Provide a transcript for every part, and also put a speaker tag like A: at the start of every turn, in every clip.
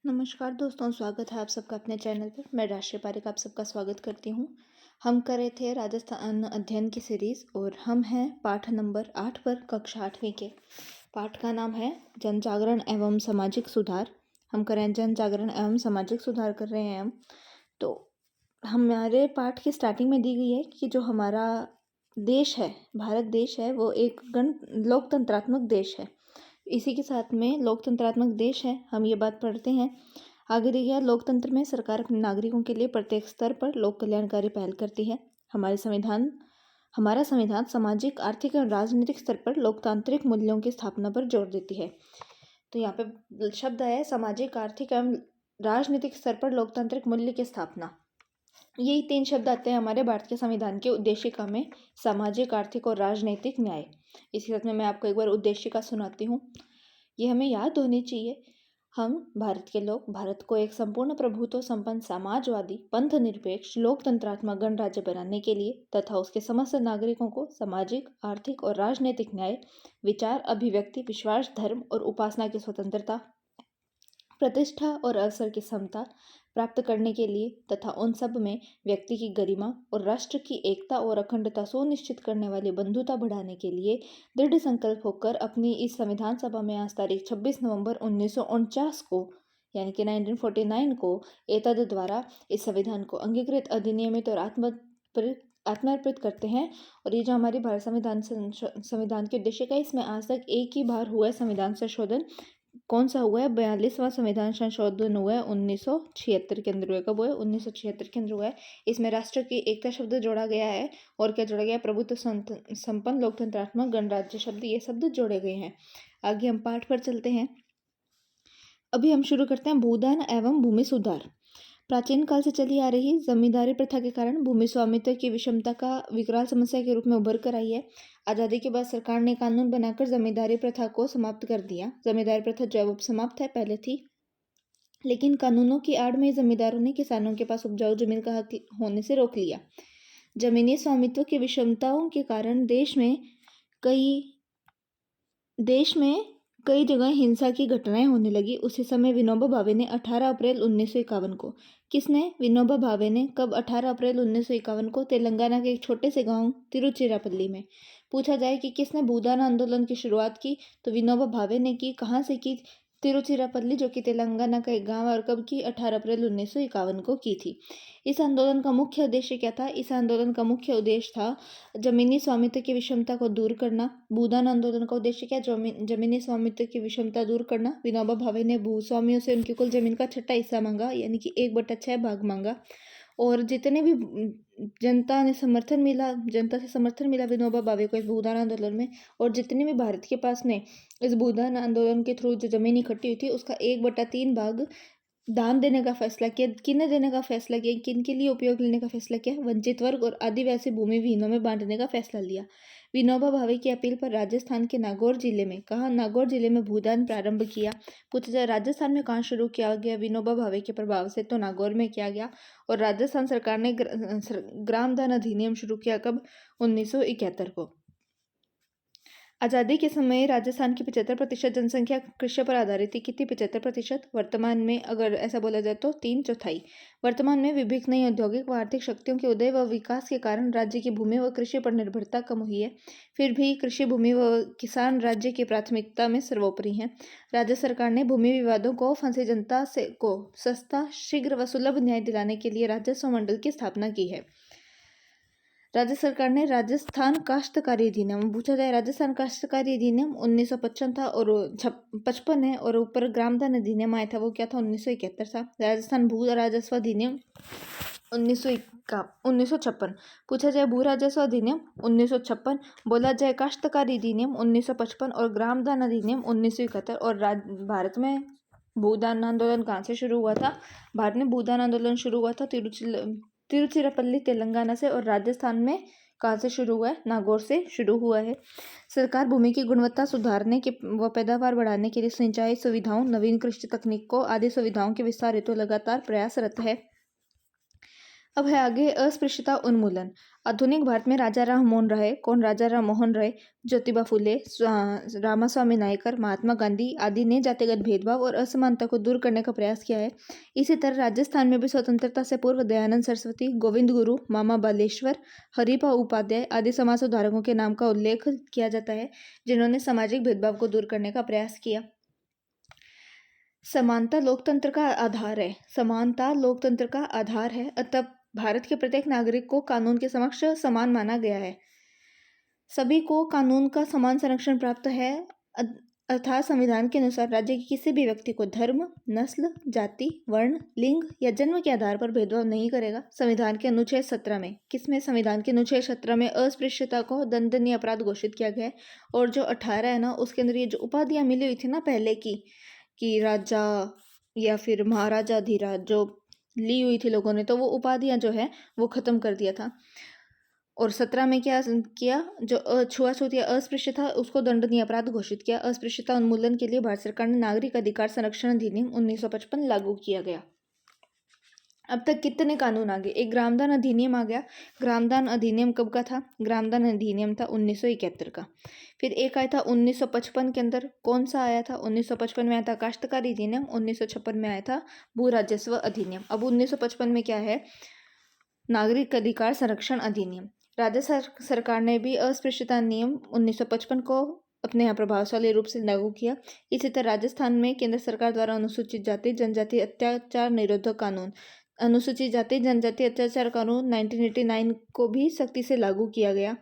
A: नमस्कार दोस्तों, स्वागत है आप सबका अपने चैनल पर। मैं राष्ट्रीय पारिक आप सबका स्वागत करती हूँ। हम कर रहे थे राजस्थान अध्ययन की सीरीज़ और हम हैं पाठ नंबर 8 पर, कक्षा 8वीं के। पाठ का नाम है जन जागरण एवं सामाजिक सुधार। हम कर रहे हैं जन जागरण एवं सामाजिक सुधार कर रहे हैं हम। तो हमारे पाठ की स्टार्टिंग में दी गई है कि जो हमारा देश है, भारत देश है, वो एक लोकतंत्रात्मक देश है। इसी के साथ में लोकतंत्रात्मक देश है, हम ये बात पढ़ते हैं। आगे देखिए, लोकतंत्र में सरकार अपने नागरिकों के लिए प्रत्येक स्तर पर लोक कल्याणकारी पहल करती है। हमारा संविधान सामाजिक, आर्थिक एवं राजनीतिक स्तर पर लोकतांत्रिक मूल्यों की स्थापना पर जोर देती है। तो यहाँ पे शब्द है सामाजिक, आर्थिक एवं राजनीतिक स्तर पर लोकतांत्रिक मूल्य की स्थापना। यही 3 शब्द आते हैं हमारे भारत के संविधान की उद्देशिका में: सामाजिक, आर्थिक और राजनैतिक न्याय। इसी साथ में मैं आपको एक बार उद्देशिका सुनाती हूँ, ये हमें याद होनी चाहिए। हम भारत के लोग भारत को एक संपूर्ण प्रभुत्व संपन्न, समाजवादी, पंथ निरपेक्ष, लोकतंत्रात्मक गणराज्य बनाने के लिए तथा उसके समस्त नागरिकों को सामाजिक, आर्थिक और राजनीतिक न्याय, विचार, अभिव्यक्ति, विश्वास, धर्म और उपासना की स्वतंत्रता, प्रतिष्ठा और अवसर की समता प्राप्त करने के लिए तथा उन सब में व्यक्ति की गरिमा और राष्ट्र की एकता और अखंडता सुनिश्चित करने वाली बंधुता बढ़ाने के लिए दृढ़ संकल्प होकर अपनी इस संविधान सभा में आज तारीख 26 नवंबर 1949 को, यानी कि 1949 को, एतद द्वारा इस संविधान को अंगीकृत, अधिनियमित और आत्मर्पित करते हैं। और ये जो हमारी भारत संविधान के उद्देश्य का, इसमें आज तक एक ही बार हुआ है संविधान संशोधन। कौन सा हुआ है? 42वां संविधान संशोधन हुआ है 1976 के अंदर हुआ है। कब हुआ है? 1976 के अंदर हुआ है। इसमें राष्ट्र की एकता शब्द जोड़ा गया है और क्या जोड़ा गया? प्रभुत्व संपन्न, लोकतंत्रात्मक गणराज्य शब्द, ये शब्द जोड़े गए हैं। आगे हम पाठ पर चलते हैं। अभी हम शुरू करते हैं भूदान एवं भूमि सुधार। प्राचीन काल से चली आ रही जमींदारी प्रथा के कारण भूमि स्वामित्व की विषमता का विकराल समस्या के रूप में उभर कर आई है। आज़ादी के बाद सरकार ने कानून बनाकर जमींदारी प्रथा को समाप्त कर दिया। जमींदारी प्रथा जो अब समाप्त है, पहले थी, लेकिन कानूनों की आड़ में जमींदारों ने किसानों के पास उपजाऊ जमीन का हक होने से रोक लिया। जमीनी स्वामित्व की विषमताओं के कारण देश में कई जगह हिंसा की घटनाएं होने लगी। उसी समय विनोबा भावे ने 18 अप्रैल 1951 को, किसने? विनोबा भावे ने कब? 18 अप्रैल 1951 को तेलंगाना के एक छोटे से गांव तिरुचिरापल्ली में। पूछा जाए कि किसने भूदान आंदोलन की शुरुआत की, तो विनोबा भावे ने की। कहाँ से की? तिरुचिरापल्ली, जो कि तेलंगाना का एक गांव है, और कब की? 18 अप्रैल 1951 को की थी। इस आंदोलन का मुख्य उद्देश्य क्या था? इस आंदोलन का मुख्य उद्देश्य था जमीनी स्वामित्व की विषमता को दूर करना। भूदान आंदोलन का उद्देश्य क्या? जमीनी स्वामित्व की विषमता दूर करना। विनोबा भावे ने भूस्वामियों से उनकी कुल जमीन का 6वां हिस्सा मांगा, यानी कि 1/6 भाग मांगा। और जितने भी जनता से समर्थन मिला विनोबा भावे को इस भूदान आंदोलन में, और जितने भी भारत के पास में इस भूदान आंदोलन के थ्रू जो जमीन इकट्ठी हुई थी, उसका 1/3 भाग दान देने का फैसला किया। किन्हें देने का फैसला किया? किन के लिए उपयोग लेने का फैसला किया? वंचित वर्ग और आदिवासी भूमि विहीनों में बांटने का फैसला लिया। विनोबा भावे की अपील पर राजस्थान के नागौर जिले में, कहा? नागौर जिले में भूदान प्रारंभ किया। पूछा जाए राजस्थान में कहाँ शुरू किया गया विनोबा भावे के प्रभाव से, तो नागौर में किया गया। और राजस्थान सरकार ने ग्राम दान अधिनियम शुरू किया। कब? 1971 को। आज़ादी के समय राजस्थान की 75% जनसंख्या कृषि पर आधारित थी। कितनी? 75%। वर्तमान में अगर ऐसा बोला जाए तो 3/4। वर्तमान में विभिन्न नई औद्योगिक व आर्थिक शक्तियों के उदय व विकास के कारण राज्य की भूमि व कृषि पर निर्भरता कम हुई है। फिर भी कृषि, भूमि व किसान राज्य की प्राथमिकता में सर्वोपरि हैं। राज्य सरकार ने भूमि विवादों को फंसी जनता को सस्ता, शीघ्र व सुलभ न्याय दिलाने के लिए राजस्व मंडल की स्थापना की है। राज्य सरकार ने राजस्थान काश्तकारी अधिनियम, पूछा जाए राजस्थान काश्तकारी अधिनियम 1955 था और 55 है, और ऊपर ग्रामदान अधिनियम आया था, वो क्या था? 1971 था। राजस्थान भू राजस्व अधिनियम 1956। पूछा जाए भू राजस्व अधिनियम 1956, बोला जाए काश्तकारी अधिनियम 1955 और ग्रामदान अधिनियम 1971। और भारत में भूदान आंदोलन कहाँ से शुरू हुआ था? भारत में भूदान आंदोलन शुरू हुआ था तिरुचिरापल्ली, तेलंगाना से। और राजस्थान में कहाँ से शुरू हुआ है? नागौर से शुरू हुआ है। सरकार भूमि की गुणवत्ता सुधारने के व पैदावार बढ़ाने के लिए सिंचाई सुविधाओं, नवीन कृषि तकनीकों आदि सुविधाओं के विस्तार हेतु लगातार प्रयासरत है। अब है आगे अस्पृश्यता उन्मूलन। आधुनिक भारत में राजा राम मोहन राय, कौन राजा राम मोहन राय, ज्योतिबा फुले, रामास्वामी नायकर, महात्मा गांधी आदि ने जातिगत भेदभाव और असमानता को दूर करने का प्रयास किया है। इसी तरह राजस्थान में भी स्वतंत्रता से पूर्व दयानंद सरस्वती, गोविंद गुरु, मामा बालेश्वर, हरिपा उपाध्याय आदि समाज सुधारकों के नाम का उल्लेख किया जाता है, जिन्होंने सामाजिक भेदभाव को दूर करने का प्रयास किया। समानता लोकतंत्र का आधार है। समानता लोकतंत्र का आधार है, अतः भारत के प्रत्येक नागरिक को कानून के समक्ष समान माना गया है। सभी को कानून का समान संरक्षण प्राप्त है, अर्थात संविधान के अनुसार राज्य के किसी भी व्यक्ति को धर्म, नस्ल, जाति, वर्ण, लिंग या जन्म के आधार पर भेदभाव नहीं करेगा। संविधान के अनुच्छेद 17 में, किसमें? संविधान के अनुच्छेद 17 में अस्पृश्यता को दंडनीय अपराध घोषित किया गया है। और जो 18 है ना, उसके अंदर ये जो उपाधियां मिली हुई थी ना पहले की, कि राजा या फिर महाराजा धीराज जो ली हुई थी लोगों ने, तो वो उपाधियां जो है वो खत्म कर दिया था। और 17 में क्या किया? जो छुआछूत या अस्पृश्यता उसको दंडनीय अपराध घोषित किया। अस्पृश्यता उन्मूलन के लिए भारत सरकार ने नागरिक अधिकार संरक्षण अधिनियम 1955 लागू किया गया। अब तक कितने कानून आ गए? एक ग्रामदान अधिनियम आ गया। ग्रामदान अधिनियम कब का था? ग्रामदान अधिनियम था 1971 का। फिर एक आया था 1955 के अंदर, कौन सा आया था? 1955 में आया था काश्तकारी अधिनियम, 1956 में आया था भू राजस्व अधिनियम। अब 1955 में क्या है? नागरिक अधिकार संरक्षण अधिनियम। राज्य सरकार ने भी अस्पृश्यता नियम 1955 को अपने यहाँ प्रभावशाली रूप से लागू किया। इसी तरह राजस्थान में केंद्र सरकार द्वारा अनुसूचित जाति जनजाति अत्याचार निरोधक कानून, अनुसूचित जाति जनजाति अत्याचार कानून 1989 को भी सख्ती से लागू किया गया।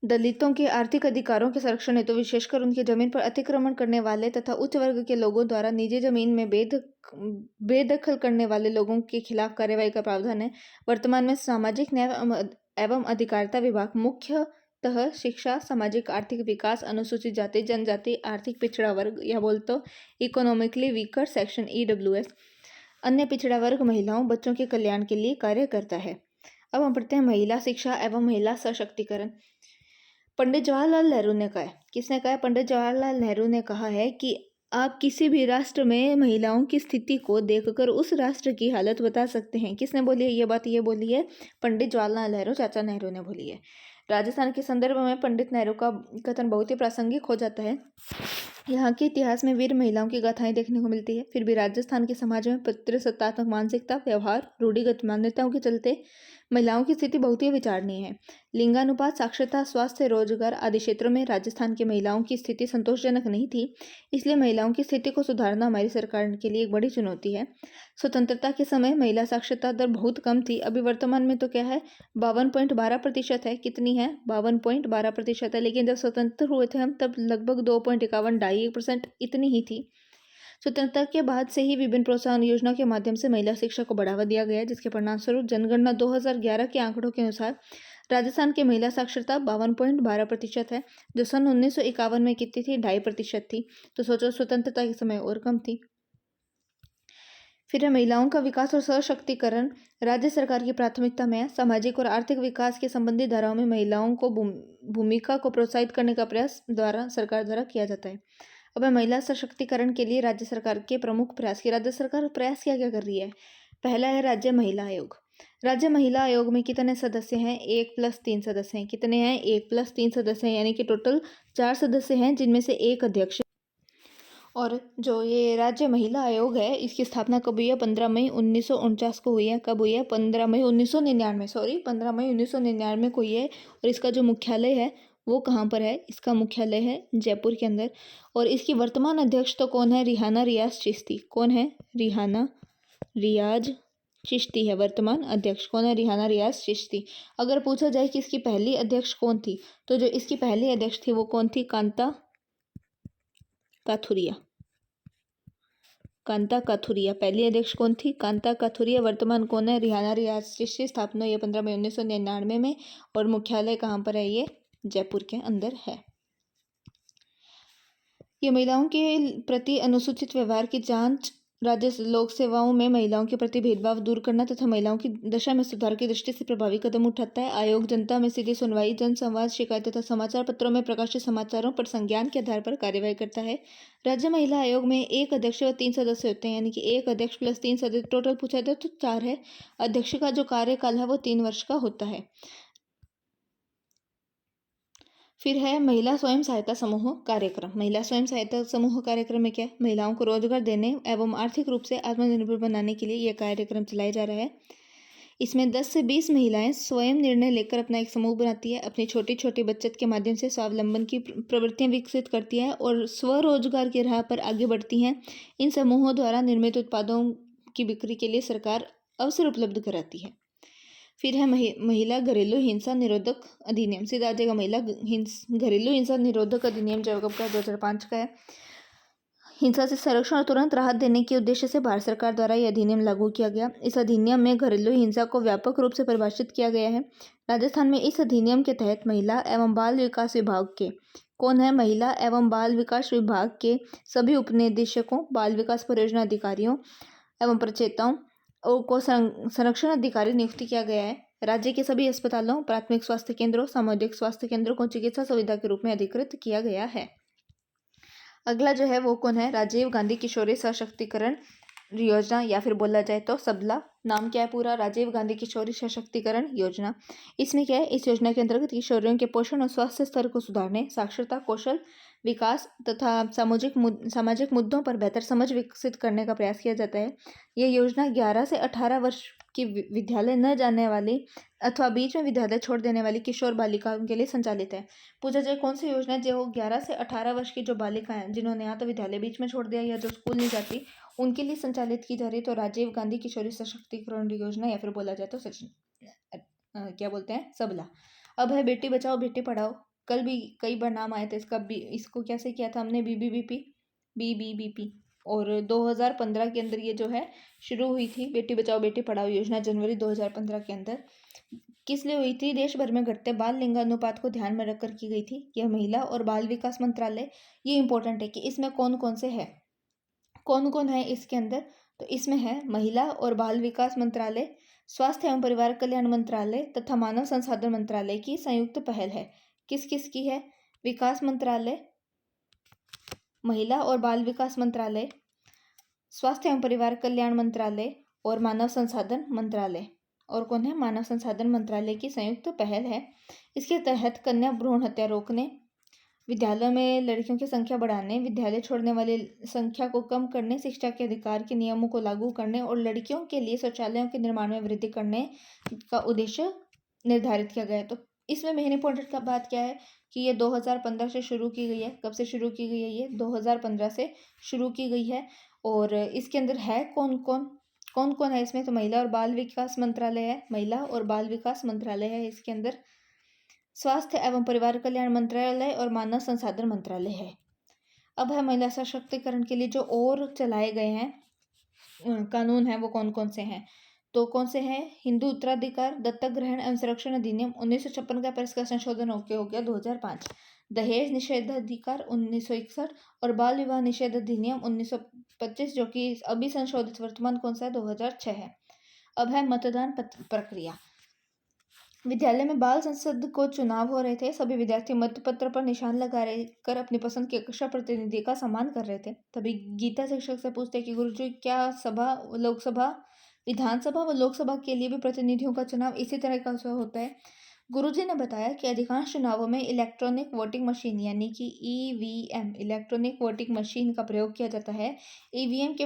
A: दलितों के आर्थिक अधिकारों के संरक्षण हेतु विशेषकर उनकी जमीन पर अतिक्रमण करने वाले तथा उच्च वर्ग के लोगों द्वारा निजी जमीन में बेदखल करने वाले लोगों के खिलाफ कार्यवाही का प्रावधान है। वर्तमान में सामाजिक न्याय एवं अधिकारिता विभाग मुख्यतः शिक्षा, सामाजिक आर्थिक विकास, अनुसूचित जाति जनजाति, आर्थिक पिछड़ा वर्ग या बोल तो इकोनॉमिकली वीकर सेक्शन EWS, अन्य पिछड़ा वर्ग, महिलाओं, बच्चों के कल्याण के लिए कार्य करता है। अब हम पढ़ते हैं महिला शिक्षा एवं महिला सशक्तिकरण। पंडित जवाहरलाल नेहरू ने कहा है, किसने कहा है? पंडित जवाहरलाल नेहरू ने कहा है कि आप किसी भी राष्ट्र में महिलाओं की स्थिति को देखकर उस राष्ट्र की हालत बता सकते हैं। किसने बोली है ये बात? ये बोली है पंडित जवाहरलाल नेहरू, चाचा नेहरू ने बोली है। राजस्थान के संदर्भ में पंडित नेहरू का कथन बहुत ही प्रासंगिक हो जाता है। यहाँ के इतिहास में वीर महिलाओं की गाथाएं देखने को मिलती है। फिर भी राजस्थान के समाज में पितृसत्तात्मक मानसिकता, व्यवहार, रूढ़िगत मान्यताओं के चलते महिलाओं की स्थिति बहुत ही विचारणीय है। लिंगानुपात, साक्षरता, स्वास्थ्य, रोजगार आदि क्षेत्रों में राजस्थान की महिलाओं की स्थिति संतोषजनक नहीं थी। इसलिए महिलाओं की स्थिति को सुधारना हमारी सरकार के लिए एक बड़ी चुनौती है। स्वतंत्रता के समय महिला साक्षरता दर बहुत कम थी। अभी वर्तमान में तो क्या है? 52.12% है। कितनी है? 52.12% है। लेकिन जब स्वतंत्र हुए थे हम, तब लगभग 2.51% इतनी ही थी। स्वतंत्रता के बाद से ही विभिन्न प्रोत्साहन योजना के माध्यम से महिला शिक्षा को बढ़ावा दिया गया, जिसके परिणामस्वरूप जनगणना 2011 के आंकड़ों के अनुसार राजस्थान की महिला साक्षरता 52.12% है, जो सन 1951 में कितनी थी? 2.5% थी। तो सोचो, स्वतंत्रता के समय और कम थी। फिर है महिलाओं का विकास और सशक्तिकरण। राज्य सरकार की प्राथमिकता में सामाजिक और आर्थिक विकास के संबंधी धाराओं में महिलाओं को भूमिका को प्रोत्साहित करने का प्रयास सरकार द्वारा किया जाता है। अब महिला सशक्तिकरण के लिए राज्य सरकार के प्रमुख प्रयास की राज्य सरकार प्रयास क्या क्या कर रही है? पहला है राज्य महिला आयोग। राज्य महिला आयोग में कितने सदस्य हैं? 1+3 सदस्य हैं। कितने हैं? 1+3 सदस्य हैं, यानी कि टोटल 4 सदस्य हैं, जिनमें से एक अध्यक्ष। और जो ये राज्य महिला आयोग है, इसकी स्थापना कब हुई है? 15 मई 1949 को हुई है। कब हुई है? 15 मई 1999 को हुई है। और इसका जो मुख्यालय है वो कहाँ पर है? इसका मुख्यालय है जयपुर के अंदर। और इसकी वर्तमान अध्यक्ष तो कौन है? रिहाना रियाज चिश्ती। कौन है? रिहाना रियाज चिश्ती है वर्तमान अध्यक्ष। कौन है? रिहाना रियाज चिश्ती। अगर पूछा जाए कि इसकी पहली अध्यक्ष कौन थी, तो जो इसकी पहली अध्यक्ष थी वो कौन थी? कांता काथुरिया। कांता काथुरिया पहली अध्यक्ष कौन थी? कांता काथुरिया। वर्तमान कौन है? रिहाना रियाज चिश्ती। स्थापना ये 15 मई 1999 में। और मुख्यालय कहाँ पर है? ये जयपुर के अंदर है। ये महिलाओं के प्रति अनुचित व्यवहार की जांच राज्य लोक सेवाओं में महिलाओं के प्रति भेदभाव दूर करना तथा महिलाओं की दशा में सुधार की दृष्टि से प्रभावी कदम उठाता है। आयोग जनता में सीधी सुनवाई, जन संवाद, शिकायत तथा समाचार पत्रों में प्रकाशित समाचारों पर संज्ञान के आधार पर कार्यवाही करता है। राज्य महिला आयोग में एक अध्यक्ष व 3 सदस्य होते हैं, यानी कि एक अध्यक्ष प्लस 3 सदस्य, टोटल पूछा जाए तो 4 है। अध्यक्ष का जो कार्यकाल है वो 3 वर्ष का होता है। फिर है महिला स्वयं सहायता समूह कार्यक्रम। महिला स्वयं सहायता समूह कार्यक्रम में क्या है? महिलाओं को रोजगार देने एवं आर्थिक रूप से आत्मनिर्भर बनाने के लिए यह कार्यक्रम चलाया जा रहा है। इसमें 10 से 20 महिलाएं स्वयं निर्णय लेकर अपना एक समूह बनाती है, अपनी छोटी छोटी बचत के माध्यम से स्वावलंबन की प्रवृत्तियां विकसित करती है और स्वरोजगार की राह पर आगे बढ़ती हैं। इन समूहों द्वारा निर्मित उत्पादों की बिक्री के लिए सरकार अवसर उपलब्ध कराती है। फिर है महिला घरेलू हिंसा निरोधक अधिनियम। सीधा आ जाएगा महिला घरेलू हिंसा निरोधक अधिनियम जो का 2005 का है। हिंसा से संरक्षण और तुरंत राहत देने के उद्देश्य से भारत सरकार द्वारा यह अधिनियम लागू किया गया। इस अधिनियम में घरेलू हिंसा को व्यापक रूप से परिभाषित किया गया है। राजस्थान में इस अधिनियम के तहत महिला एवं बाल विकास विभाग के कौन है? महिला एवं बाल विकास विभाग के सभी उपनिदेशकों, बाल विकास परियोजना अधिकारियों एवं प्रचेताओं को संरक्षण अधिकारी नियुक्त किया गया है। राज्य के सभी अस्पतालों, प्राथमिक स्वास्थ्य केंद्रों, सामुदायिक स्वास्थ्य केंद्रों को चिकित्सा सुविधा के रूप में अधिकृत किया गया है। अगला जो है वो कौन है? राजीव गांधी किशोरी सशक्तिकरण योजना, या फिर बोला जाए तो सबला। नाम क्या है पूरा? राजीव गांधी किशोरी सशक्तिकरण योजना। इसमें क्या है? इस योजना के अंतर्गत किशोरियों के पोषण और स्वास्थ्य स्तर को सुधारने, साक्षरता, कौशल विकास तथा सामाजिक मुद्दों पर बेहतर समझ विकसित करने का प्रयास किया जाता है। यह योजना 11 से 18 वर्ष की विद्यालय न जाने वाली अथवा बीच में विद्यालय छोड़ देने वाली किशोर बालिकाओं के लिए संचालित है। पूछा जाए कौन सी योजना जो 11 से 18 वर्ष की जो बालिकाएं हैं, जिन्होंने या तो विद्यालय बीच में छोड़ दिया या जो स्कूल नहीं जाती, उनके लिए संचालित की जा रही, तो राजीव गांधी किशोरी सशक्तिकरण योजना, या फिर बोला जाए तो क्या बोलते हैं, सबला। अब है बेटी बचाओ बेटी पढ़ाओ। कल भी कई बार नाम आए थे इसका। इसको कैसे किया था हमने? बीबीबीपी। और 2015 के अंदर ये जो है शुरू हुई थी, बेटी बचाओ बेटी पढ़ाओ योजना, जनवरी 2015 के अंदर। किस लिए हुई थी? देश भर में घटते बाल लिंगानुपात को ध्यान में रखकर की गई थी। यह महिला और बाल विकास मंत्रालय, ये इंपॉर्टेंट है कि इसमें कौन कौन से है, कौन कौन है इसके अंदर? तो इसमें है महिला और बाल विकास मंत्रालय, स्वास्थ्य एवं परिवार कल्याण मंत्रालय तथा मानव संसाधन मंत्रालय की संयुक्त पहल है। किस किस की है? विकास मंत्रालय, महिला और बाल विकास मंत्रालय, स्वास्थ्य एवं परिवार कल्याण मंत्रालय और मानव संसाधन मंत्रालय। और कौन है? मानव संसाधन मंत्रालय की संयुक्त पहल है। इसके तहत कन्या भ्रूण हत्या रोकने, विद्यालयों में लड़कियों की संख्या बढ़ाने, विद्यालय छोड़ने वाली संख्या को कम करने, शिक्षा के अधिकार के नियमों को लागू करने और लड़कियों के लिए शौचालयों के निर्माण में वृद्धि करने का उद्देश्य निर्धारित किया गया है। तो इसमें मेन इंपॉर्टेंट का बात क्या है कि ये 2015 से शुरू की गई है। कब से शुरू की गई है? ये 2015 से शुरू की गई है। और इसके अंदर है कौन कौन है इसमें? तो महिला और बाल विकास मंत्रालय है, महिला और बाल विकास मंत्रालय है इसके अंदर, स्वास्थ्य एवं परिवार कल्याण मंत्रालय और मानव संसाधन मंत्रालय है। अब है महिला सशक्तिकरण के लिए जो और चलाए गए हैं कानून है, वो कौन कौन से हैं? तो कौन से हैं? हिंदू उत्तराधिकार, दत्तक ग्रहण एवं संरक्षण अधिनियम 1956 का, पर इसका संशोधन हो गया 2005। दहेज निषेधाधिकार 1961 और बाल विवाह निषेध अधिनियम 1925, जो कि अभी संशोधित वर्तमान कौन सा है? 2006 है। अब है मतदान प्रक्रिया। विद्यालय में बाल संसद को चुनाव हो रहे थे। सभी विद्यार्थी मतपत्र पर निशान लगा रहे कर अपनी पसंद के कक्षा प्रतिनिधि का सम्मान कर रहे थे। तभी गीता शिक्षक से पूछते कि गुरुजी, क्या सभा, लोकसभा, विधानसभा व लोकसभा के लिए भी प्रतिनिधियों का चुनाव इसी तरह का होता है? गुरुजी ने बताया कि अधिकांश चुनावों में इलेक्ट्रॉनिक वोटिंग मशीन यानी कि ईवीएम, इलेक्ट्रॉनिक वोटिंग मशीन का प्रयोग किया जाता है। ईवीएम के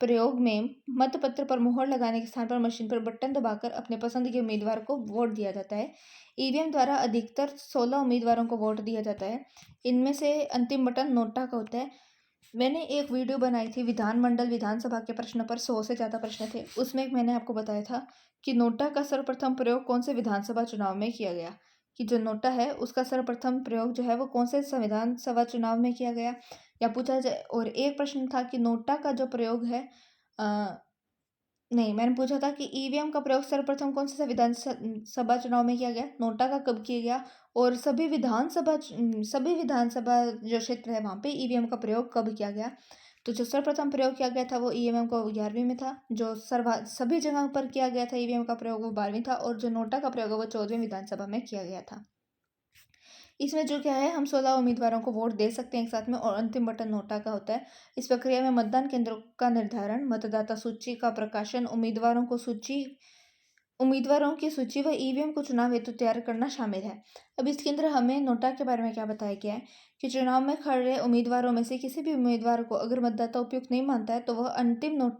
A: प्रयोग में मतपत्र पर मुहर लगाने के स्थान पर मशीन पर बटन दबाकर अपने पसंद के उम्मीदवार को वोट दिया जाता है। ईवीएम द्वारा अधिकतर 16 उम्मीदवारों को वोट दिया जाता है। इनमें से अंतिम बटन नोटा का होता है। मैंने एक वीडियो बनाई थी विधानमंडल विधानसभा के प्रश्न पर, 100 से ज़्यादा प्रश्न थे। उसमें मैंने आपको बताया था कि नोटा का सर्वप्रथम प्रयोग कौन से विधानसभा चुनाव में किया गया, कि जो नोटा है उसका सर्वप्रथम प्रयोग जो है वो कौन से संविधान सभा चुनाव में किया गया, या पूछा जाए। और एक प्रश्न था कि नोटा का जो प्रयोग है नहीं, मैंने पूछा था कि ईवीएम का प्रयोग सर्वप्रथम कौन से संविधान सभा चुनाव में किया गया, नोटा का कब किया गया, और सभी विधानसभा जो क्षेत्र है वहाँ पे ईवीएम का प्रयोग कब किया गया। तो जो सर्वप्रथम प्रयोग किया गया था वो ईवीएम का 11वीं में था। जो सभी जगह पर किया गया था ईवीएम का प्रयोग वो 12वीं था, और जो नोटा का प्रयोग है वो 14वीं विधानसभा में किया गया था। इसमें जो क्या है, हम 16 उम्मीदवारों को वोट दे सकते हैं एक साथ में, और अंतिम बटन नोटा का होता है। इस प्रक्रिया में मतदान केंद्रों का निर्धारण, मतदाता सूची का प्रकाशन, उम्मीदवारों की सूची व ईवीएम को चुनाव हेतु तैयार करना शामिल है। अब इसके अंदर हमें नोटा के बारे में क्या बताया गया है कि चुनाव में खड़े उम्मीदवारों में से किसी भी उम्मीदवार को अगर मतदाता उपयुक्त नहीं मानता है तो वह अंतिम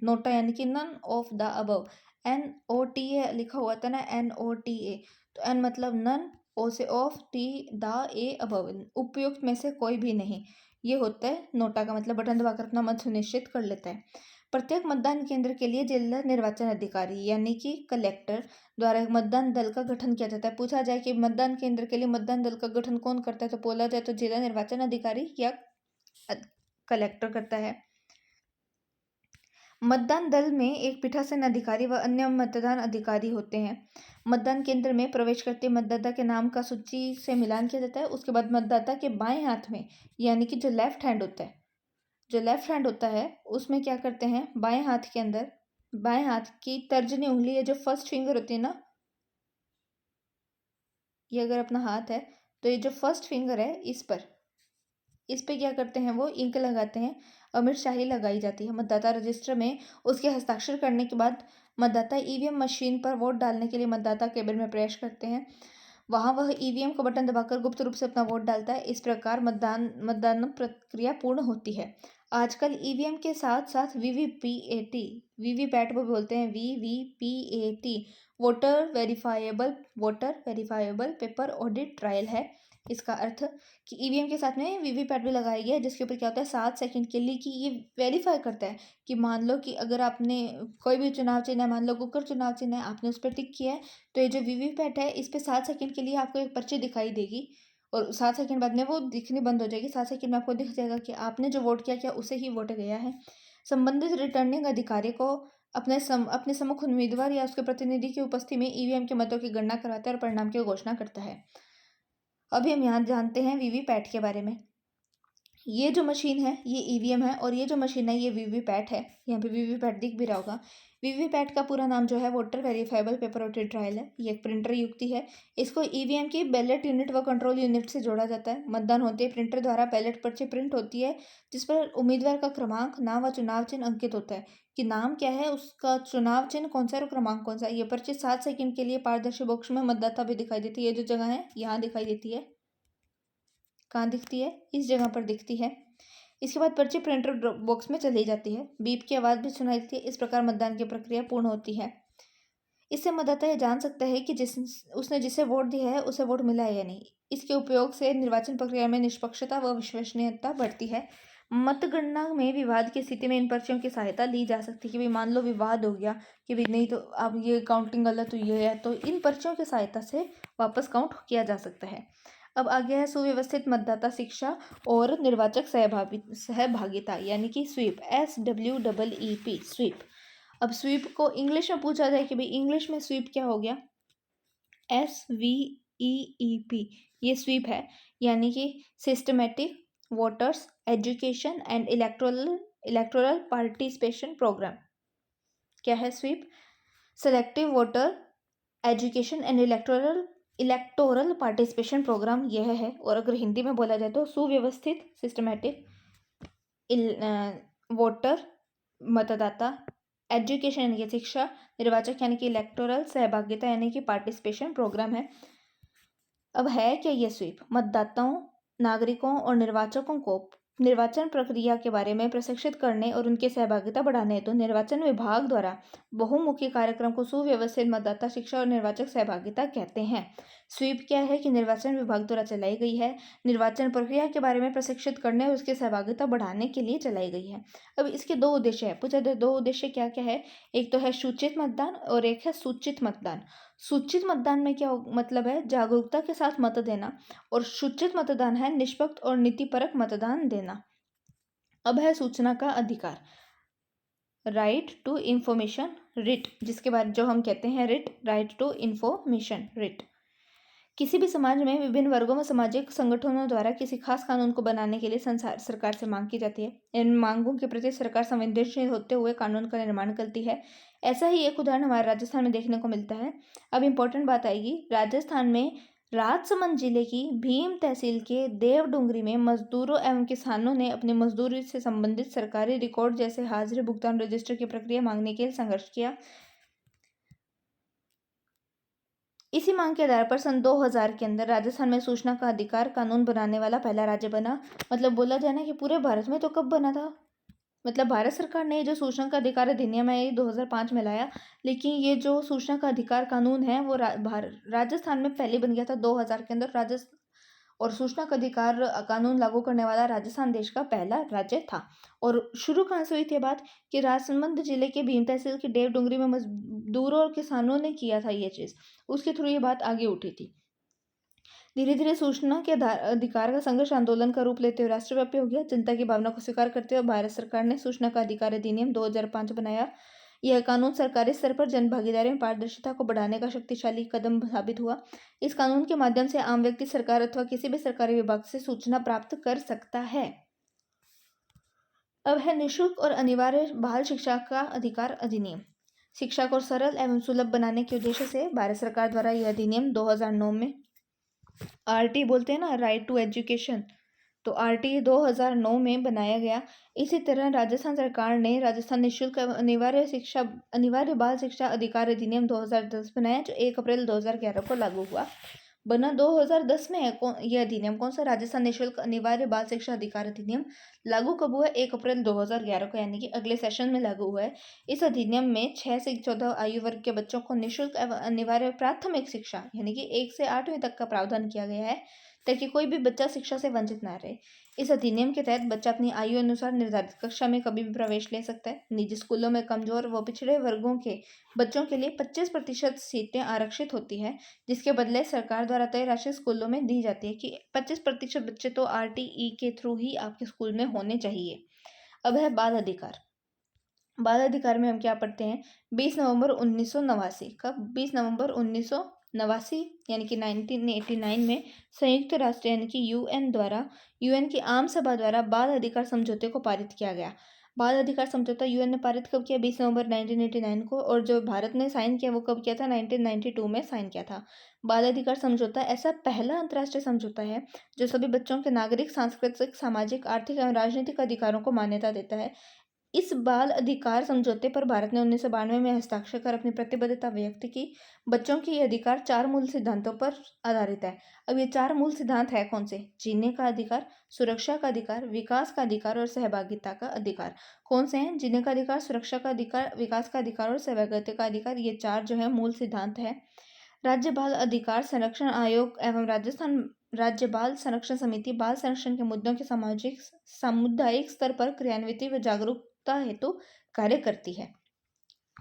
A: नोटा यानी कि none of the above, NOTA लिखा हुआ था ना, NOTA, तो N मतलब नन, O से of, T the, A above, उपयुक्त में से कोई भी नहीं, ये होता है नोटा का मतलब। बटन दबाकर अपना मत सुनिश्चित कर लेता है। प्रत्येक मतदान केंद्र के लिए जिला निर्वाचन अधिकारी यानी कि कलेक्टर द्वारा एक मतदान दल का गठन किया जाता है। पूछा जाए कि मतदान केंद्र के लिए मतदान दल का गठन कौन करता है, तो बोला जाए तो जिला निर्वाचन अधिकारी या कलेक्टर करता है। मतदान दल में एक पीठासीन अधिकारी व अन्य मतदान अधिकारी होते हैं। मतदान केंद्र में प्रवेश करते मतदाता के नाम का सूची से मिलान किया जाता है। उसके बाद मतदाता के बाएं हाथ में, यानी कि जो लेफ्ट हैंड होता है उसमें क्या करते हैं, बाएं हाथ के अंदर, बाएं हाथ की तर्जनी उंगली है जो फर्स्ट फिंगर होती है ना, ये अगर अपना हाथ है तो ये जो फर्स्ट फिंगर है इस पे क्या करते हैं, वो इंक लगाते हैं, अमृत शाही लगाई जाती है। मतदाता रजिस्टर में उसके हस्ताक्षर करने के बाद मतदाता ईवीएम मशीन पर वोट डालने के लिए मतदाता केबिन में प्रवेश करते हैं। वहां वह ईवीएम को बटन दबाकर गुप्त रूप से अपना वोट डालता है। इस प्रकार मतदान प्रक्रिया पूर्ण होती है। आजकल ईवीएम के साथ साथ वीवीपैट को बोलते हैं, VVPAT, voter verifiable paper audit trial है। इसका अर्थ कि ईवीएम के साथ में वीवीपैट भी लगाया गया है, जिसके ऊपर क्या होता है 7 सेकंड के लिए, कि ये वेरीफाई करता है कि मान लो कि अगर आपने कोई भी चुनाव चिन्ह है, मान लो कुकर चुनाव चिन्ह है, आपने उस पर टिक किया है, तो ये जो वीवीपैट है इस पर 7 सेकंड के लिए आपको एक पर्ची दिखाई देगी, और 7 सेकंड बाद में वो दिखनी बंद हो जाएगी। 7 सेकंड में आपको दिख जाएगा कि आपने जो वोट किया उसे ही वोट गया है। संबंधित रिटर्निंग अधिकारी को अपने सम्मुख उम्मीदवार या उसके प्रतिनिधि की उपस्थिति में ईवीएम के मतों की गणना करवाता है और परिणाम की घोषणा करता है। अभी हम यहाँ जानते हैं वीवीपैट के बारे में। ये जो मशीन है ये ईवीएम है, और ये जो मशीन है ये वीवीपैट है। यहाँ पे वीवीपैट दिख भी रहा होगा। वीवीपैट का पूरा नाम जो है voter verifiable paper audit trial है। ये एक प्रिंटर युक्ति है। इसको ईवीएम की बैलेट यूनिट व कंट्रोल यूनिट से जोड़ा जाता है। मतदान होते ही प्रिंटर द्वारा बैलेट पर्ची प्रिंट होती है, जिस पर उम्मीदवार का क्रमांक, नाम व चुनाव चिन्ह अंकित होता है कि नाम क्या है, उसका चुनाव चिन्ह कौन सा है और क्रमांक कौन सा है। ये पर्ची 7 सेकंड के लिए पारदर्शी बॉक्स में मतदाता भी दिखाई देती है। ये जो जगह है यहाँ दिखाई देती है, कहाँ दिखती है, इस जगह पर दिखती है। इसके बाद पर्ची प्रिंटर बॉक्स में चली जाती है। बीप की आवाज़ भी सुनाई देती है। इस प्रकार मतदान की प्रक्रिया पूर्ण होती है। इससे मतदाता यह जान सकता है कि उसने जिसे वोट दिया है उसे वोट मिला है या नहीं। इसके उपयोग से निर्वाचन प्रक्रिया में निष्पक्षता व विश्वसनीयता बढ़ती है। मतगणना में विवाद की स्थिति में इन पर्चियों की सहायता ली जा सकती है कि भाई मान लो विवाद हो गया कि भाई नहीं तो अब ये काउंटिंग गलत हुई है, तो इन पर्चियों की सहायता से वापस काउंट किया जा सकता है। अब आगे है सुव्यवस्थित मतदाता शिक्षा और निर्वाचक सहभागिता यानी कि स्वीप, SWEEP, स्वीप। अब स्वीप को इंग्लिश में पूछा जाए कि भाई इंग्लिश में स्वीप क्या हो गया, SVEEP, ये स्वीप है, यानी कि systematic voters education and electoral participation program. क्या है SVEEP? Selective voter education and electoral participation program यह है। और अगर हिंदी में बोला जाए तो सुव्यवस्थित सिस्टमेटिक वोटर मतदाता, एजुकेशन यानी कि शिक्षा, निर्वाचक यानी कि इलेक्टोरल सहभागिता यानी कि पार्टिसिपेशन प्रोग्राम है। अब है क्या ये स्वीप? मतदाताओं, नागरिकों और निर्वाचकों को निर्वाचन प्रक्रिया के बारे में प्रशिक्षित करने और उनकी सहभागिता बढ़ाने हेतु निर्वाचन विभाग द्वारा बहुमुखी कार्यक्रम को सुव्यवस्थित मतदाता शिक्षा और निर्वाचक सहभागिता कहते हैं। स्वीप क्या है कि निर्वाचन विभाग द्वारा चलाई गई है, निर्वाचन प्रक्रिया के बारे में प्रशिक्षित करने और उसकी सहभागिता बढ़ाने के लिए चलाई गई है। अब इसके 2 उद्देश्य है। पूछा जाए 2 उद्देश्य क्या क्या है? एक तो है सूचित मतदान और एक है सूचित मतदान। सूचित मतदान में क्या मतलब है? जागरूकता के साथ मत देना, और सूचित मतदान है निष्पक्ष और नीतिपरक मतदान देना। अब है सूचना का अधिकार, राइट टू इंफॉर्मेशन, रिट, जिसके बाद जो हम कहते हैं रिट, राइट टू इंफॉर्मेशन, रिट। किसी भी समाज में विभिन्न वर्गों में सामाजिक संगठनों द्वारा किसी खास कानून को बनाने के लिए सरकार से मांग की जाती है। इन मांगों के प्रति सरकार संवेदनशील होते हुए कानून का निर्माण करती है। ऐसा ही एक उदाहरण हमारे राजस्थान में देखने को मिलता है। अब इम्पोर्टेंट बात आएगी, राजस्थान में राजसमंद जिले की भीम तहसील के देवडुंगरी में मजदूरों एवं किसानों ने अपनी मजदूरी से संबंधित सरकारी रिकॉर्ड जैसे हाजिरी भुगतान रजिस्टर की प्रक्रिया मांगने के लिए संघर्ष किया। इसी मांग के आधार पर सन 2000 के अंदर राजस्थान में सूचना का अधिकार कानून बनाने वाला पहला राज्य बना। मतलब बोला जाए ना कि पूरे भारत में तो कब बना था, मतलब भारत सरकार ने जो सूचना का अधिकार अधिनियम है ये 2005 में लाया, लेकिन ये जो सूचना का अधिकार कानून है वो राजस्थान में पहले बन गया था 2000 के अंदर। राजस्थान और सूचना का अधिकार कानून लागू करने वाला राजस्थान देश का पहला राज्य था। और शुरू कहाँ से हुई थी बात, कि राजसमंद जिले के भीम तहसील के देव डुंगरी में मजदूरों और किसानों ने किया था ये चीज़, उसके थ्रू ये बात आगे उठी थी। धीरे धीरे सूचना के अधिकार का संघर्ष आंदोलन का रूप लेते हुए राष्ट्रव्यापी हो गया। जनता की भावना को स्वीकार करते हुए भारत सरकार ने सूचना का अधिकार अधिनियम 2005 बनाया। यह कानून सरकारी स्तर पर जन भागीदारी में पारदर्शिता को बढ़ाने का शक्तिशाली कदम साबित हुआ। इस कानून के माध्यम से आम व्यक्ति सरकार अथवा किसी भी सरकारी विभाग से सूचना प्राप्त कर सकता है। अब है निःशुल्क और अनिवार्य बाल शिक्षा का अधिकार अधिनियम। शिक्षा को सरल एवं सुलभ बनाने के उद्देश्य से भारत सरकार द्वारा यह अधिनियम 2009 में आरटी बोलते हैं ना, राइट टू एजुकेशन, तो आरटी 2009 में बनाया गया। इसी तरह राजस्थान सरकार ने राजस्थान निःशुल्क अनिवार्य बाल शिक्षा अधिकार अधिनियम 2010 बनाया, जो 1 अप्रैल 2011 को लागू हुआ। बना 2010 में है यह अधिनियम। कौन सा? राजस्थान निःशुल्क अनिवार्य बाल शिक्षा अधिकार अधिनियम। लागू कब हुआ? 1 अप्रैल 2011 को, यानी कि अगले सेशन में लागू हुआ है। इस अधिनियम में 6 से 14 आयु वर्ग के बच्चों को निःशुल्क एवं अनिवार्य प्राथमिक शिक्षा यानी कि 1 से 8वीं तक का प्रावधान किया गया है, ताकि कोई भी बच्चा शिक्षा से वंचित ना रहे। इस अधिनियम के तहत बच्चा अपनी आयु अनुसार निर्धारित कक्षा में कभी भी प्रवेश ले सकता है। निजी स्कूलों में कमजोर व पिछड़े वर्गों के बच्चों के लिए 25% सीटें आरक्षित होती है, जिसके बदले सरकार द्वारा तय राशि स्कूलों में दी जाती है कि 25% बच्चे तो आरटीई के थ्रू ही आपके स्कूल में होने चाहिए। अब है बाल अधिकार। बाल अधिकार में हम क्या पढ़ते हैं? 20 नवंबर 1989, कब? 20 नवंबर 1989 यानी कि 1989 में संयुक्त राष्ट्र यानी कि यूएन की आम सभा द्वारा बाल अधिकार समझौते को पारित किया गया। बाल अधिकार समझौता यूएन ने पारित कब किया? 20 नवंबर 1989 को। और जो भारत ने साइन किया वो कब किया था? 1992 में साइन किया था। बाल अधिकार समझौता ऐसा पहला अंतर्राष्ट्रीय समझौता है जो सभी बच्चों के नागरिक, सांस्कृतिक, सामाजिक, आर्थिक एवं राजनीतिक अधिकारों को मान्यता देता है। इस बाल अधिकार समझौते पर भारत ने 1992 में हस्ताक्षर कर अपनी प्रतिबद्धता व्यक्त की। बच्चों के ये अधिकार 4 मूल सिद्धांतों पर आधारित है। अब ये 4 मूल सिद्धांत है कौन से? जीने का अधिकार, सुरक्षा का अधिकार, विकास का अधिकार और सहभागिता का अधिकार। कौन से हैं? जीने का अधिकार, सुरक्षा का अधिकार, विकास का अधिकार और सहभागिता का अधिकार। ये 4 जो है मूल सिद्धांत है। राज्य बाल अधिकार संरक्षण आयोग एवं राजस्थान राज्य बाल संरक्षण समिति बाल संरक्षण के मुद्दों के सामुदायिक स्तर पर क्रियान्वित व जागरूकता हेतु कार्य करती है।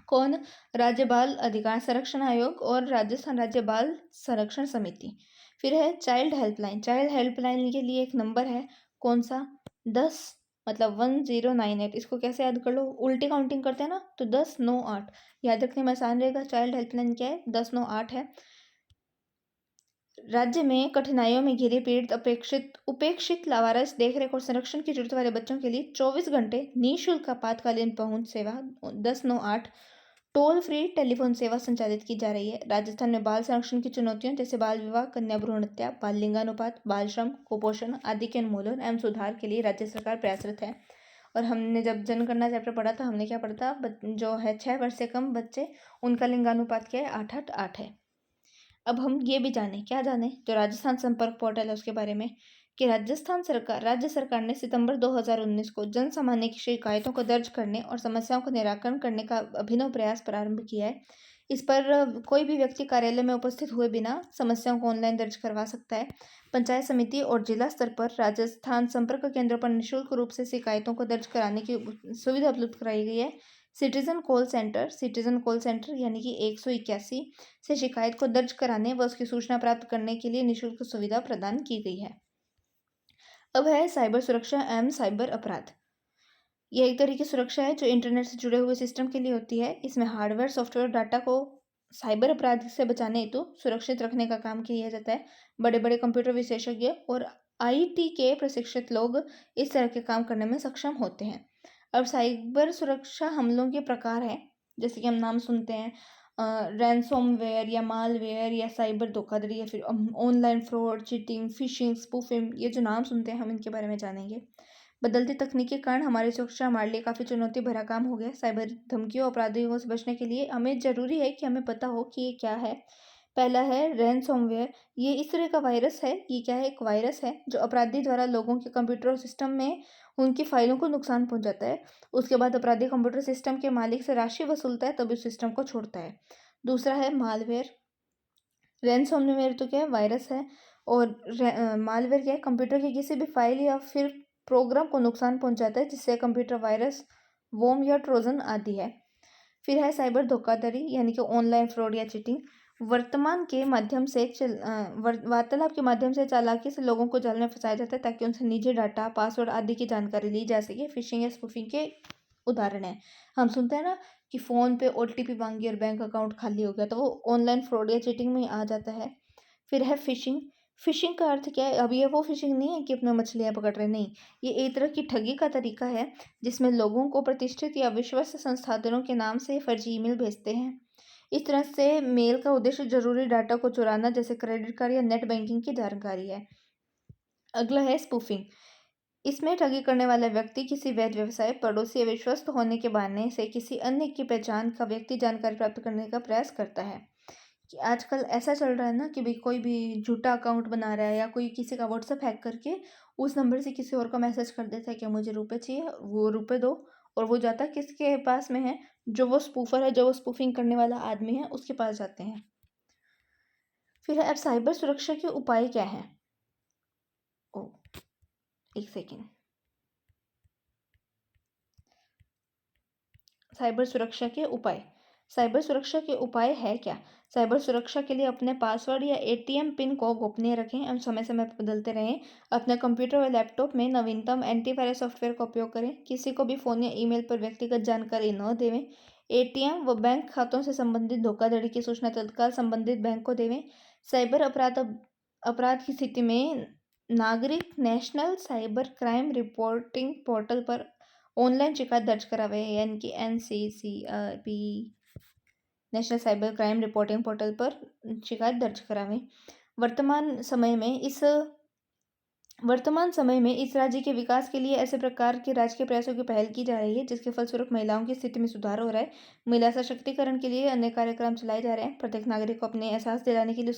A: कौन? राज्य बाल अधिकार संरक्षण आयोग और राजस्थान राज्य बाल संरक्षण समिति। फिर है चाइल्ड हेल्पलाइन। चाइल्ड हेल्पलाइन के लिए एक नंबर है, कौन सा? 10 मतलब 1098। इसको कैसे याद कर लो? उल्टी काउंटिंग करते हैं ना, तो 1098 याद रखने में आसान रहेगा। चाइल्ड हेल्पलाइन क्या है? 1098 है। राज्य में कठिनाइयों में घिरे पीड़ित उपेक्षित लावारिस देखरेख और संरक्षण की जरूरत वाले बच्चों के लिए 24 घंटे निःशुल्क आपातकालीन पहुंच सेवा 1098 टोल फ्री टेलीफोन सेवा संचालित की जा रही है। राजस्थान में बाल संरक्षण की चुनौतियों जैसे बाल विवाह, कन्या भ्रूण हत्या, बाल लिंगानुपात, बाल श्रम, कुपोषण आदि के उन्मूलन एवं सुधार के लिए राज्य सरकार प्रयासरत है। और हमने जब जनगणना चैप्टर पढ़ा था, हमने क्या पढ़ा था? जो है 6 वर्ष से कम बच्चे, उनका लिंगानुपात क्या है? 888 है। अब हम ये भी जाने, क्या जाने, जो राजस्थान संपर्क पोर्टल है उसके बारे में, कि राज्य सरकार ने सितंबर 2019 को जन सामान्य की शिकायतों को दर्ज करने और समस्याओं का निराकरण करने का अभिनव प्रयास प्रारंभ किया है। इस पर कोई भी व्यक्ति कार्यालय में उपस्थित हुए बिना समस्याओं को ऑनलाइन दर्ज करवा सकता है। पंचायत समिति और जिला स्तर पर राजस्थान संपर्क केंद्रों पर निःशुल्क रूप से शिकायतों को दर्ज कराने की सुविधा उपलब्ध कराई गई है। सिटीजन कॉल सेंटर यानी कि 181 से शिकायत को दर्ज कराने व उसकी सूचना प्राप्त करने के लिए निःशुल्क सुविधा प्रदान की गई है। अब है साइबर सुरक्षा एवं साइबर अपराध। यह एक तरह की सुरक्षा है जो इंटरनेट से जुड़े हुए सिस्टम के लिए होती है। इसमें हार्डवेयर, सॉफ्टवेयर, डाटा को साइबर अपराध से बचाने हेतु सुरक्षित रखने का काम किया जाता है। बड़े बड़े कंप्यूटर विशेषज्ञ और आईटी के प्रशिक्षित लोग इस तरह के काम करने में सक्षम होते हैं। अब साइबर सुरक्षा हमलों के प्रकार हैं, जैसे कि हम नाम सुनते हैं रैनसमवेयर या मालवेयर या साइबर धोखाधड़ी या फिर online fraud, cheating, fishing, spoofing, ये जो नाम सुनते हैं हम इनके बारे में जानेंगे। बदलती तकनीक के कारण हमारी सुरक्षा हमारे लिए काफ़ी चुनौती भरा काम हो गया। साइबर धमकियों अपराधियों से बचने के लिए हमें ज़रूरी है कि हमें पता हो कि ये क्या है। पहला है रैनसमवेयर। ये इस तरह का वायरस है, ये क्या है, एक वायरस है जो अपराधी द्वारा लोगों के कंप्यूटर और सिस्टम में उनकी फाइलों को नुकसान पहुंचाता है। उसके बाद अपराधी कंप्यूटर सिस्टम के मालिक से राशि वसूलता है, तब उस सिस्टम को छोड़ता है। दूसरा है मालवेयर। रैनसमवेयर तो क्या है, वायरस है। और मालवेयर क्या है, कंप्यूटर की किसी भी फाइल या फिर प्रोग्राम को नुकसान पहुंचाता है, जिससे कंप्यूटर वायरस, वोम या ट्रोजन आदि है। फिर है साइबर धोखाधड़ी यानी कि ऑनलाइन फ्रॉड या चीटिंग। वार्तालाप के माध्यम से चालाकी से लोगों को जाल में फंसाया जाता है ताकि उनसे निजी डाटा, पासवर्ड आदि की जानकारी ली जा सके। फिशिंग या स्पूफिंग के उदाहरण है, हम सुनते हैं ना कि फ़ोन पे ओटीपी मांगी और बैंक अकाउंट खाली हो गया, तो वो ऑनलाइन फ्रॉड या चीटिंग में आ जाता है। फिर है फिशिंग। फिशिंग का अर्थ क्या है, अब ये वो फिशिंग नहीं है कि अपने मछलियाँ पकड़ रहे, नहीं, ये एक तरह की ठगी का तरीका है जिसमें लोगों को प्रतिष्ठित या विश्वस्त संसाधनों के नाम से फर्जी ईमेल भेजते हैं। इस तरह से मेल का उद्देश्य जरूरी डाटा को चुराना, जैसे क्रेडिट कार्ड या नेट बैंकिंग की जानकारी है। अगला है स्पूफिंग। इसमें ठगी करने वाला व्यक्ति किसी वैध व्यवसाय, पड़ोसी या विश्वस्त होने के बहाने से किसी अन्य की पहचान का व्यक्ति जानकारी प्राप्त करने का प्रयास करता है। कि आजकल ऐसा चल रहा है ना कि भाई कोई भी झूठा अकाउंट बना रहा है या कोई किसी का व्हाट्सएप हैक करके उस नंबर से किसी और का मैसेज कर देता है कि मुझे रुपए चाहिए, वो रुपए दो, और वो जाता किसके पास में है, जो वो स्पूफर है, जो वो स्पूफिंग करने वाला आदमी है, उसके पास जाते हैं। फिर अब साइबर सुरक्षा के उपाय क्या हैं? ओ, एक सेकेंड। साइबर सुरक्षा के उपाय। साइबर सुरक्षा के उपाय है क्या? साइबर सुरक्षा के लिए अपने पासवर्ड या एटीएम पिन को गोपनीय रखें एवं समय समय पर बदलते रहें। अपने कंप्यूटर और लैपटॉप में नवीनतम एंटीवायरस सॉफ्टवेयर का उपयोग करें। किसी को भी फ़ोन या ईमेल पर व्यक्तिगत जानकारी न देवें। एटीएम व बैंक खातों से संबंधित धोखाधड़ी की सूचना तत्काल संबंधित बैंक को देवें। साइबर अपराध की स्थिति में नागरिक national cyber crime reporting portal पर ऑनलाइन शिकायत दर्ज करावे, यानी कि NCCRP, national cyber crime reporting portal पर शिकायत दर्ज करावें। वर्तमान समय में इस राज्य के विकास के लिए ऐसे प्रकार के राजकीय प्रयासों की पहल की जा रही है जिसके फलस्वरूप महिलाओं की स्थिति में सुधार हो रहा है। महिला सशक्तिकरण के लिए अनेक कार्यक्रम चलाए जा रहे हैं। प्रत्येक नागरिक को अपने एहसास दिलाने के लिए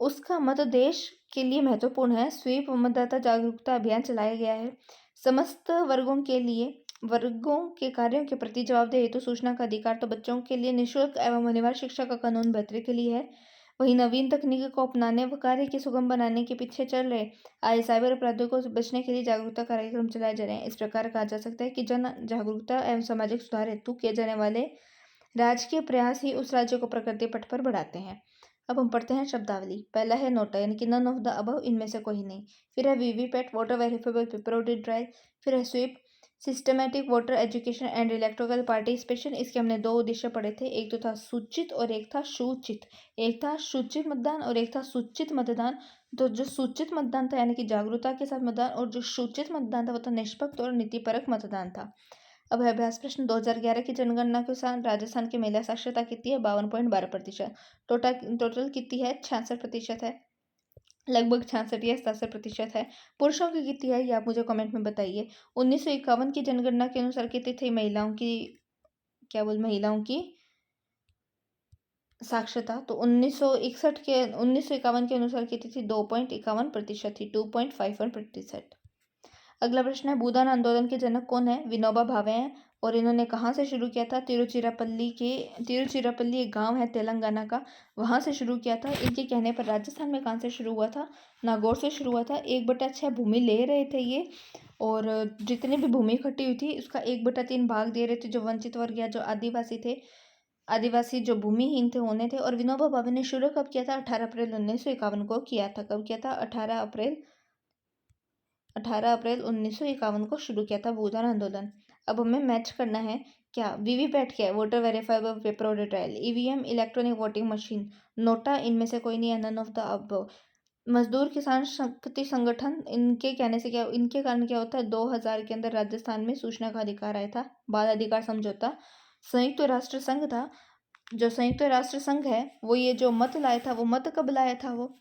A: उसका मत देश के लिए महत्वपूर्ण है। स्वीप मतदाता जागरूकता अभियान चलाया गया है। समस्त वर्गों के कार्यों के प्रति जवाबदेह हेतु सूचना का अधिकार, तो बच्चों के लिए निःशुल्क एवं अनिवार्य शिक्षा का कानून बेहतरी के लिए है। वहीं नवीन तकनीक को अपनाने व कार्य की सुगम बनाने के पीछे चल रहे आए साइबर अपराधों को बचने के लिए जागरूकता कार्यक्रम चलाए जा रहे हैं। इस प्रकार कहा जा सकता है कि जन जागरूकता एवं सामाजिक सुधार हेतु किए जाने वाले राजकीय प्रयास ही उस राज्य को प्रगति पथ पर बढ़ाते हैं। अब हम पढ़ते हैं शब्दावली। पहला है नोटा, यानी कि नन ऑफ द अबव, इनमें से कोई नहीं। फिर है VVPAT, voter verifiable paper audit drive. फिर है SVEEP, systematic voter education and electoral participation. इसके हमने दो उद्देश्य पढ़े थे, एक तो था सूचित और एक था सूचित। एक था सूचित मतदान और एक था सूचित मतदान। तो जो सूचित मतदान था यानी कि जागरूकता के साथ मतदान, और जो सूचित मतदान था वो था निष्पक्ष और नीतिपरक मतदान था। अब है अभ्यास प्रश्न। 2011 की जनगणना के अनुसार राजस्थान की महिला साक्षरता कितनी है? 52.12%। टोटल कितनी है? 66% है, लगभग 66 या 67% है। पुरुषों की कितनी है ये आप मुझे कमेंट में बताइए। 1951 की जनगणना के अनुसार कितनी थी महिलाओं की साक्षरता? तो 1951 के अनुसार कितनी थी? 2.51% थी, 2.51%। अगला प्रश्न है, भूदान आंदोलन के जनक कौन है? विनोबा भावे हैं। और इन्होंने कहाँ से शुरू किया था? तिरुचिरापल्ली एक गांव है तेलंगाना का, वहां से शुरू किया था। इनके कहने पर राजस्थान में कहाँ से शुरू हुआ था? नागौर से शुरू हुआ था। 1/6 भूमि ले रहे थे ये, और जितनी भी भूमि इकट्ठी हुई थी उसका 1/3 भाग दे रहे थे जो वंचित वर्ग या जो आदिवासी थे, आदिवासी जो भूमिहीन थे होने थे। और विनोबा भावे ने शुरू कब किया था? 18 अप्रैल 1951 को किया था। कब किया था? 18 अप्रैल 1951 को शुरू किया था भूदान आंदोलन। अब हमें मैच करना है क्या वीवीपैट क्या है, voter verifiable paper audit trial, EVM electronic voting machine, NOTA इनमें से कोई नहीं है, नन ऑफ द अबव। मजदूर किसान शक्ति संगठन, इनके कहने से क्या, इनके कारण क्या होता है, 2000 के अंदर राजस्थान में सूचना का अधिकार आया था, बाल अधिकार समझौता। संयुक्त राष्ट्र संघ था, जो संयुक्त राष्ट्र संघ है वो ये जो मत लाया था, वो मत कब लाया था, वो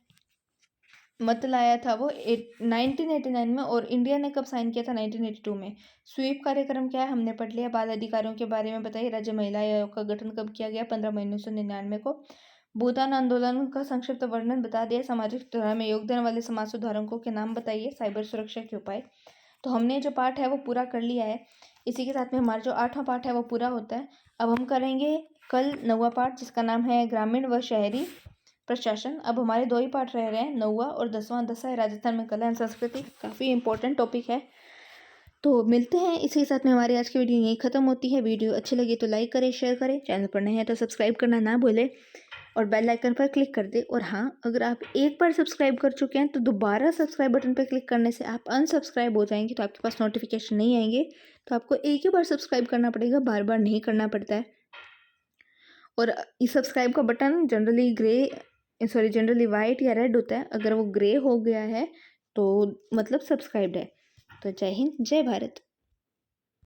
A: मत लाया था वो 1989 में, और इंडिया ने कब साइन किया था, 1982 में। स्वीप कार्यक्रम क्या है हमने पढ़ लिया। बाल अधिकारों के बारे में बताइए। राज्य महिला आयोग का गठन कब किया गया, 15 मई 1999 को। भूदान आंदोलन का संक्षिप्त वर्णन बता दिया। सामाजिक सुधार में योगदान वाले समाज सुधारकों के नाम बताइए। साइबर सुरक्षा के उपाय। तो हमने जो पाठ है वो पूरा कर लिया है। इसी के साथ में हमारा जो 8वां पाठ है वो पूरा होता है। अब हम करेंगे कल 9वां पाठ, जिसका नाम है ग्रामीण व शहरी प्रशासन। अब हमारे 2 ही पाठ रह गए हैं, 9वां और 10वां। 10वां है राजस्थान में कला एवं संस्कृति, काफ़ी इंपॉर्टेंट टॉपिक है। तो मिलते हैं, इसी के साथ में हमारी आज की वीडियो यहीं ख़त्म होती है। वीडियो अच्छी लगी तो लाइक करें, शेयर करें, चैनल पर नए हैं तो सब्सक्राइब करना ना भूलें और बेल आइकन पर क्लिक कर दें। और हाँ, अगर आप एक बार सब्सक्राइब कर चुके हैं तो दोबारा सब्सक्राइब बटन पर क्लिक करने से आप अनसब्सक्राइब हो जाएंगे, तो आपके पास नोटिफिकेशन नहीं आएंगे। तो आपको एक ही बार सब्सक्राइब करना पड़ेगा, बार बार नहीं करना पड़ता है। और इस सब्सक्राइब का बटन जनरली वाइट या रेड होता है। अगर वो ग्रे हो गया है तो मतलब सब्सक्राइब्ड है। तो जय हिंद, जय भारत।